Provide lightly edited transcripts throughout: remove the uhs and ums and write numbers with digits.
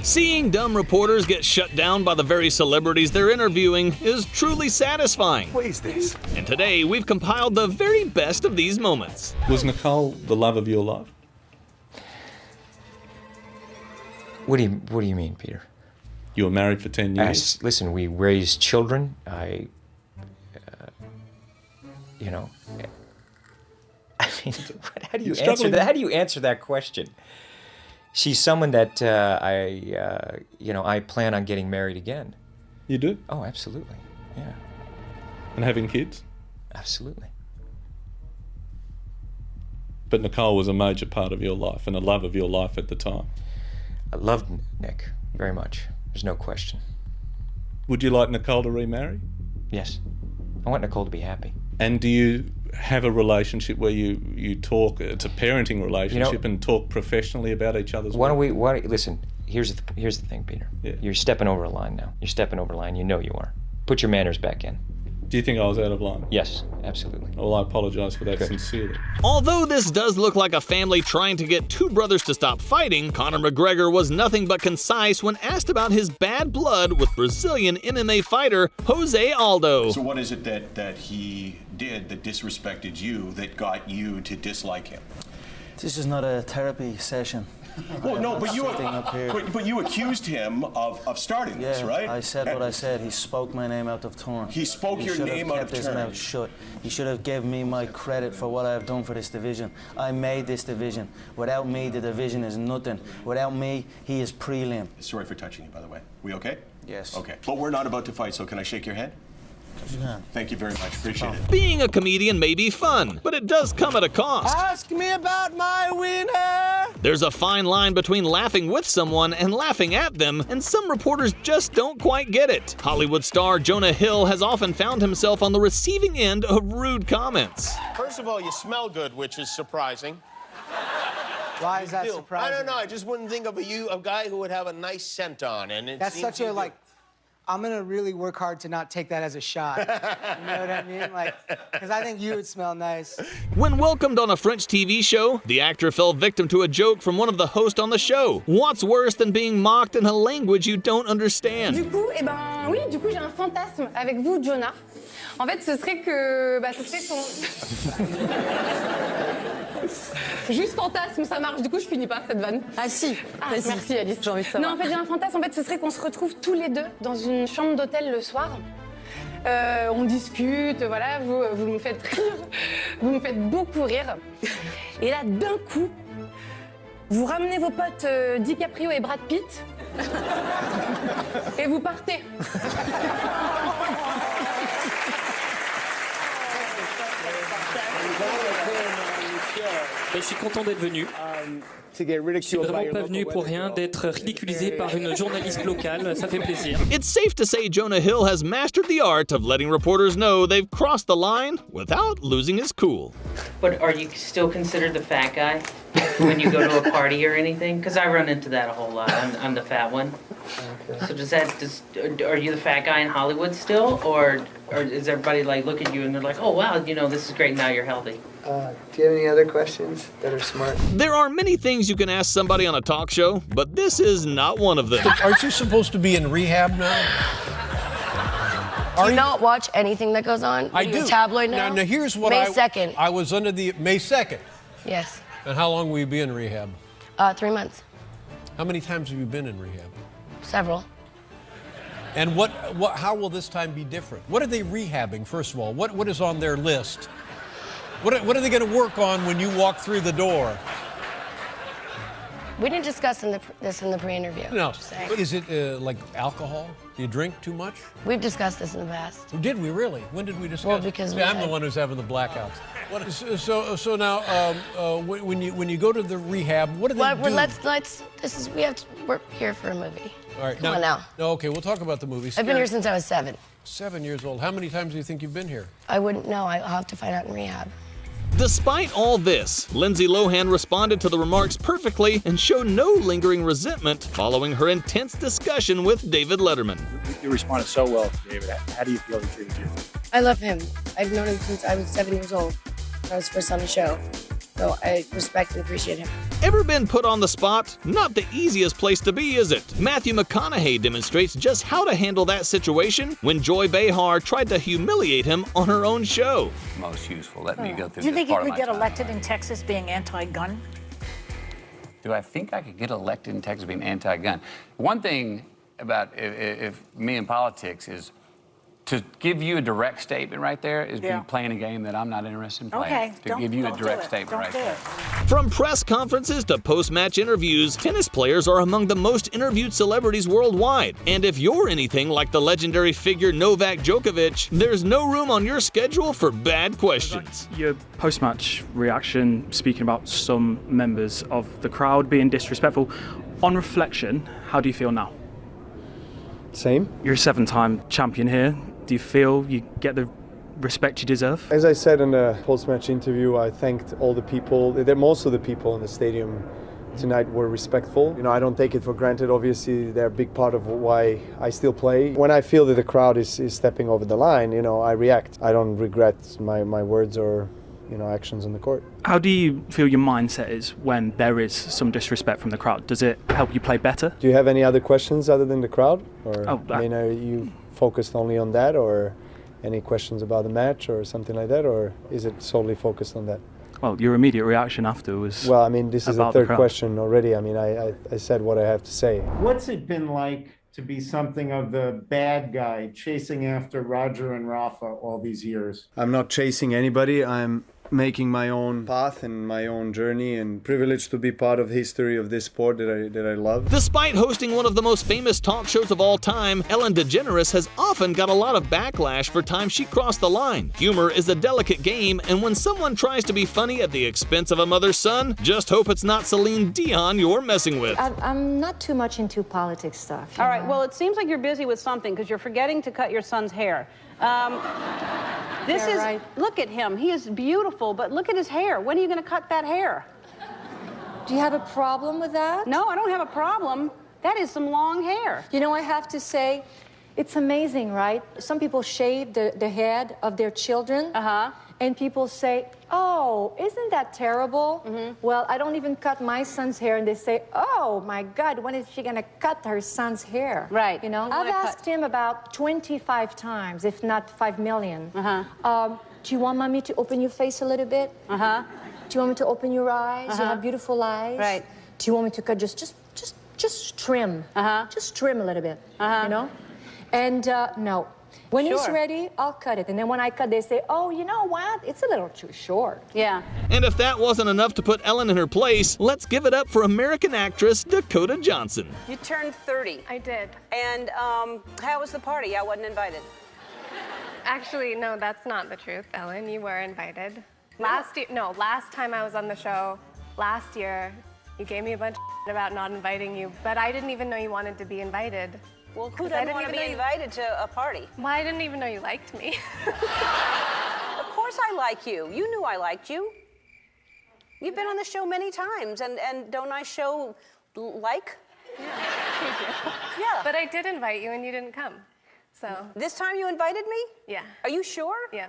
Seeing dumb reporters get shut down by the very celebrities they're interviewing is truly satisfying. What is this? And today, we've compiled the very best of these moments. Was Nicole the love of your life? What do you mean, Peter? You were married for 10 years. Listen, we raised children. I mean, how do you answer that? How do you answer that question? She's someone that I plan on getting married again. You do? Oh, absolutely. Yeah. And having kids? Absolutely. But Nicole was a major part of your life and a love of your life at the time. I loved Nick very much. There's no question. Would you like Nicole to remarry? Yes. I want Nicole to be happy. And do you have a relationship where you talk, it's a parenting relationship, and talk professionally about each other's work? Listen, here's the thing, Peter. Yeah. You're stepping over a line now. You're stepping over a line. You know you are. Put your manners back in. Do you think I was out of line? Yes, absolutely. Well, I apologise for that sincerely. Although this does look like a family trying to get two brothers to stop fighting, Conor McGregor was nothing but concise when asked about his bad blood with Brazilian MMA fighter Jose Aldo. So what is it that he did that disrespected you that got you to dislike him? This is not a therapy session. Well, no, but you accused him of starting this, right? I said what I said. He spoke my name out of turn. He spoke your name out of turn. He should have kept his mouth shut. He should have given me my credit for what I have done for this division. I made this division. Without me, the division is nothing. Without me, he is prelim. Sorry for touching you, by the way. We okay? Yes. Okay. But we're not about to fight, so can I shake your hand? Yeah. Thank you very much. Appreciate it. Being a comedian may be fun, but it does come at a cost. Ask me about my winner! There's a fine line between laughing with someone and laughing at them, and some reporters just don't quite get it. Hollywood star Jonah Hill has often found himself on the receiving end of rude comments. First of all, you smell good, which is surprising. Why is that I surprising? don't know. I just wouldn't think of a guy who would have a nice scent on, and it That's seems such a, like, I'm gonna really work hard to not take that as a shot. You know what I mean? Like, because I think you would smell nice. When welcomed on a French TV show, the actor fell victim to a joke from one of the hosts on the show. What's worse than being mocked in a language you don't understand? Du coup, j'ai un fantasme avec vous, Jonah. En fait, ce serait son... Juste fantasme, ça marche. Du coup, je finis pas cette vanne. Ah si. Ah, merci Alice, j'ai envie de savoir. Non, en fait, j'ai un fantasme. En fait, ce serait qu'on se retrouve tous les deux dans une chambre d'hôtel le soir. On discute, voilà, vous me faites rire. Vous me faites beaucoup rire. Et là, d'un coup, vous ramenez vos potes DiCaprio et Brad Pitt. Et vous partez. Je suis content d'être venu. Je suis vraiment pas venu pour rien, d'être ridiculisé par une journaliste locale, ça fait plaisir. It's safe to say Jonah Hill has mastered the art of letting reporters know they've crossed the line without losing his cool. But are you still considered the fat guy when you go to a party or anything? Because I run into that a whole lot. I'm the fat one. So are you the fat guy in Hollywood still, or is everybody like look at you and they're like, oh wow, this is great, now you're healthy? Do you have any other questions that are smart? There are many things you can ask somebody on a talk show, but this is not one of them. Aren't you supposed to be in rehab now? Do you not watch anything that goes on? I do. Tabloid now? Now here's what May 2nd. I was under the May 2nd. Yes. And how long will you be in rehab? 3 months. How many times have you been in rehab? Several. And how will this time be different? What are they rehabbing, first of all? What is on their list? What are they going to work on when you walk through the door? We didn't discuss this in the pre-interview. No. Is it like alcohol? Do you drink too much? We've discussed this in the past. Did we really? When did we discuss? Well, because I'm the one who's having the blackouts. So now, when you go to the rehab, what do they do? We're here for a movie. All right, Come on now. No, okay, we'll talk about the movie. I've been here since I was 7. 7 years old. How many times do you think you've been here? I wouldn't know. I'll have to find out in rehab. Despite all this, Lindsay Lohan responded to the remarks perfectly and showed no lingering resentment following her intense discussion with David Letterman. You responded so well to David. How do you feel he treated you? I love him. I've known him since I was 7 years old. I was first on the show. So I respect and appreciate him. Ever been put on the spot? Not the easiest place to be, is it? Matthew McConaughey demonstrates just how to handle that situation when Joy Behar tried to humiliate him on her own show. Most useful. Let me go through Do you this think you part of could my get time. elected in Texas being anti-gun? Do I think I could get elected in Texas being anti-gun? One thing about if me in politics is to give you a direct statement right there is be playing a game that I'm not interested in playing. Okay, To give you a direct statement right there. From press conferences to post-match interviews, tennis players are among the most interviewed celebrities worldwide. And if you're anything like the legendary figure Novak Djokovic, there's no room on your schedule for bad questions. Your post-match reaction, speaking about some members of the crowd being disrespectful, on reflection, how do you feel now? Same. You're a 7-time champion here. Do you feel you get the respect you deserve? As I said in the post-match interview, I thanked all the people, most of the people in the stadium tonight were respectful. You know, I don't take it for granted. Obviously, they're a big part of why I still play. When I feel that the crowd is stepping over the line, you know, I react. I don't regret my words or, you know, actions on the court. How do you feel your mindset is when there is some disrespect from the crowd? Does it help you play better? Do you have any other questions other than the crowd? Or, I mean, are you focused only on that, or any questions about the match or something like that, or is it solely focused on that? Well, your immediate reaction after was Well, I mean, this is the third question already. I mean, I said what I have to say. What's it been like to be something of the bad guy chasing after Roger and Rafa all these years? I'm not chasing anybody. I'm making my own path and my own journey, and privileged to be part of the history of this sport that I love. Despite hosting one of the most famous talk shows of all time, Ellen DeGeneres has often got a lot of backlash for times she crossed the line. Humor is a delicate game, and when someone tries to be funny at the expense of a mother's son, just hope it's not Celine Dion you're messing with. I'm not too much into politics stuff. All right, well, it seems like you're busy with something because you're forgetting to cut your son's hair. Look at him. He is beautiful, but look at his hair. When are you going to cut that hair? Do you have a problem with that? No, I don't have a problem. That is some long hair. You know, I have to say, it's amazing, right? Some people shave the head of their children. And people say, oh, isn't that terrible? Well, I don't even cut my son's hair, and they say, oh, my God, when is she going to cut her son's hair? Right. You know, I've asked him about 25 times, if not 5 million. Do you want Mommy to open your face a little bit? Do you want me to open your eyes? You have beautiful eyes. Right. Do you want me to cut just trim? Just trim a little bit, you know? And no. When he's ready, I'll cut it. And then when I cut, they say, oh, you know what? It's a little too short. Yeah. And if that wasn't enough to put Ellen in her place, let's give it up for American actress Dakota Johnson. You turned 30. I did. And how was the party? I wasn't invited. Actually, no, that's not the truth, Ellen. You were invited. Last time I was on the show, last year, you gave me a bunch of about not inviting you, but I didn't even know you wanted to be invited. Well, who doesn't want to be invited to a party? Well, I didn't even know you liked me. Of course I like you. You knew I liked you. You've been on the show many times, and don't I show like? Yeah, you do. Yeah. But I did invite you, and you didn't come. So. This time you invited me? Yeah. Are you sure? Yeah.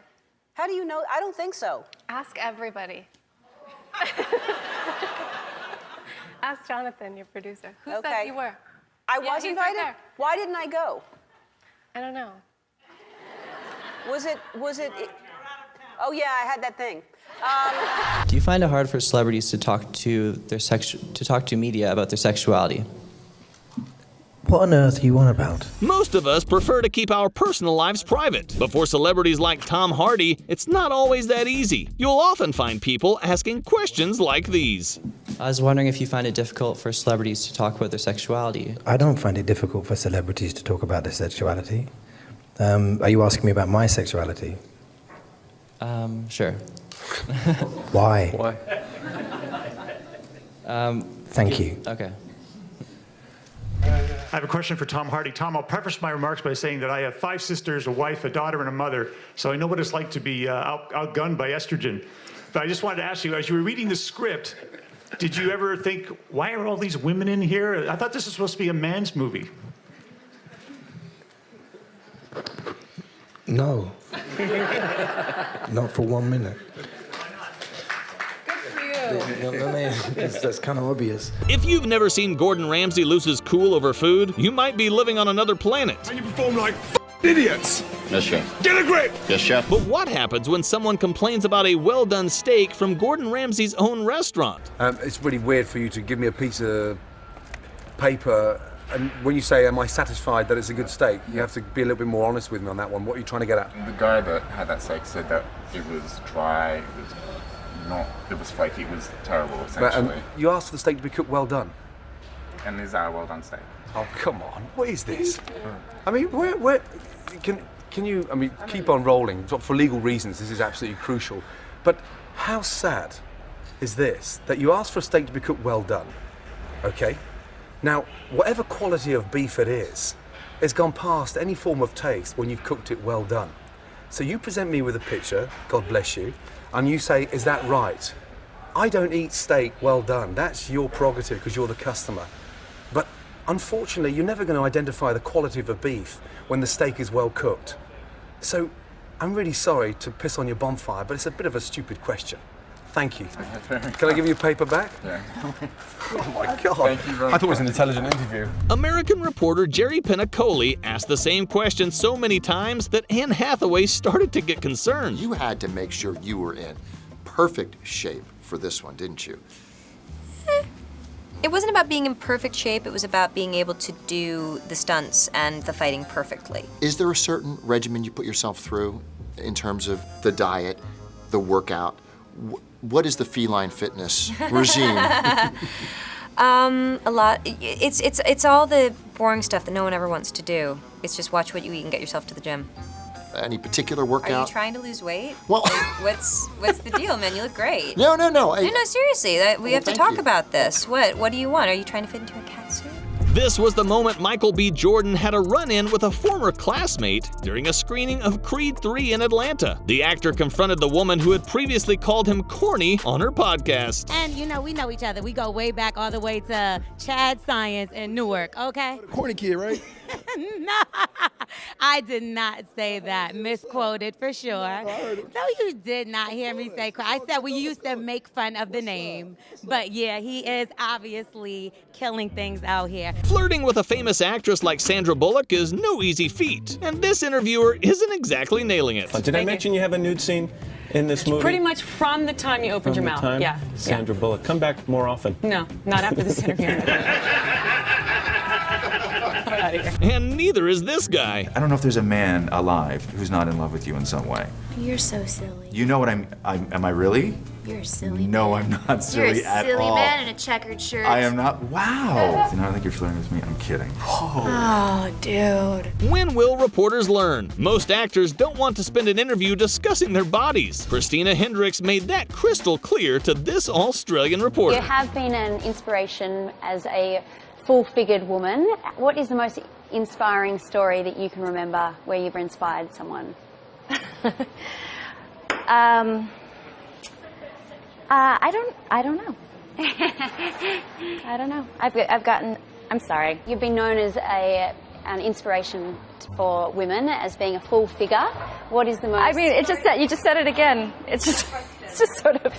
How do you know? I don't think so. Ask everybody. Ask Jonathan, your producer. Who said you were? I was he's invited? right there. Why didn't I go? I don't know. Was it? Oh yeah, I had that thing. Do you find it hard for celebrities to talk to media about their sexuality? What on earth are you on about? Most of us prefer to keep our personal lives private, but for celebrities like Tom Hardy, it's not always that easy. You'll often find people asking questions like these. I was wondering if you find it difficult for celebrities to talk about their sexuality. I don't find it difficult for celebrities to talk about their sexuality. Are you asking me about my sexuality? Sure. Why? Why? Thank you. Okay. I have a question for Tom Hardy. Tom, I'll preface my remarks by saying that I have 5 sisters, a wife, a daughter, and a mother, so I know what it's like to be outgunned by estrogen. But I just wanted to ask you, as you were reading the script, did you ever think, why are all these women in here? I thought this was supposed to be a man's movie. No. Not for 1 minute. Good for you. That's kind of obvious. If you've never seen Gordon Ramsay lose his cool over food, you might be living on another planet. And you perform like idiots. Yes, chef. Get a grip. Yes, chef. But what happens when someone complains about a well-done steak from Gordon Ramsay's own restaurant? It's really weird for you to give me a piece of paper, and when you say, am I satisfied that it's a good steak, you have to be a little bit more honest with me on that one. What are you trying to get at? The guy that had that steak said that it was dry, it was flaky, it was terrible, essentially. You asked for the steak to be cooked well done. And is that a well done steak? Oh, come on, what is this? I mean, where can you, I mean, keep on rolling. For legal reasons, this is absolutely crucial. But how sad is this, that you asked for a steak to be cooked well done, okay? Now, whatever quality of beef it is, it's gone past any form of taste when you've cooked it well done. So you present me with a picture, God bless you, and you say, is that right? I don't eat steak well done. That's your prerogative because you're the customer. But unfortunately, you're never going to identify the quality of a beef when the steak is well cooked. So I'm really sorry to piss on your bonfire, but it's a bit of a stupid question. Thank you. Can I give you a paper back? Yeah. Oh my God. Thank you very I thought it was an intelligent interview. American reporter Jerry Penacoli asked the same question so many times that Anne Hathaway started to get concerned. You had to make sure you were in perfect shape for this one, didn't you? It wasn't about being in perfect shape, it was about being able to do the stunts and the fighting perfectly. Is there a certain regimen you put yourself through in terms of the diet, the workout? What is the feline fitness regime? A lot. It's all the boring stuff that no one ever wants to do. It's just watch what you eat and get yourself to the gym. Any particular workout? Are you trying to lose weight? Well, like, what's the deal, man? You look great. No. No, seriously. We have to talk about this. What do you want? Are you trying to fit into a cat suit? This was the moment Michael B. Jordan had a run-in with a former classmate during a screening of Creed 3 in Atlanta. The actor confronted the woman who had previously called him corny on her podcast. And we know each other. We go way back all the way to Chad Science in Newark, okay? Corny kid, right? No, I did not say that. Misquoted for sure. No, you did not hear me say I said we used to make fun of the name. But yeah, he is obviously killing things out here. Flirting with a famous actress like Sandra Bullock is no easy feat, and this interviewer isn't exactly nailing it. Did I mention you have a nude scene in this movie? Pretty much from the time you opened your mouth. Yeah. Sandra Bullock. Come back more often. No, not after this interview. And neither is this guy. I don't know if there's a man alive who's not in love with you in some way. You're so silly. You know what am I really? You're a silly No, man. I'm not silly at all. You're a silly man in a checkered shirt. I am not. Wow. You know, I think you're flirting with me. I'm kidding. Oh, dude. When will reporters learn? Most actors don't want to spend an interview discussing their bodies. Christina Hendricks made that crystal clear to this Australian reporter. You have been an inspiration as a full-figured woman. What is the most inspiring story that you can remember where you've inspired someone? I don't know. I don't know. I've gotten. I'm sorry. You've been known as an inspiration for women as being a full figure. What is the most? I mean, you just said it again. It's just sort of.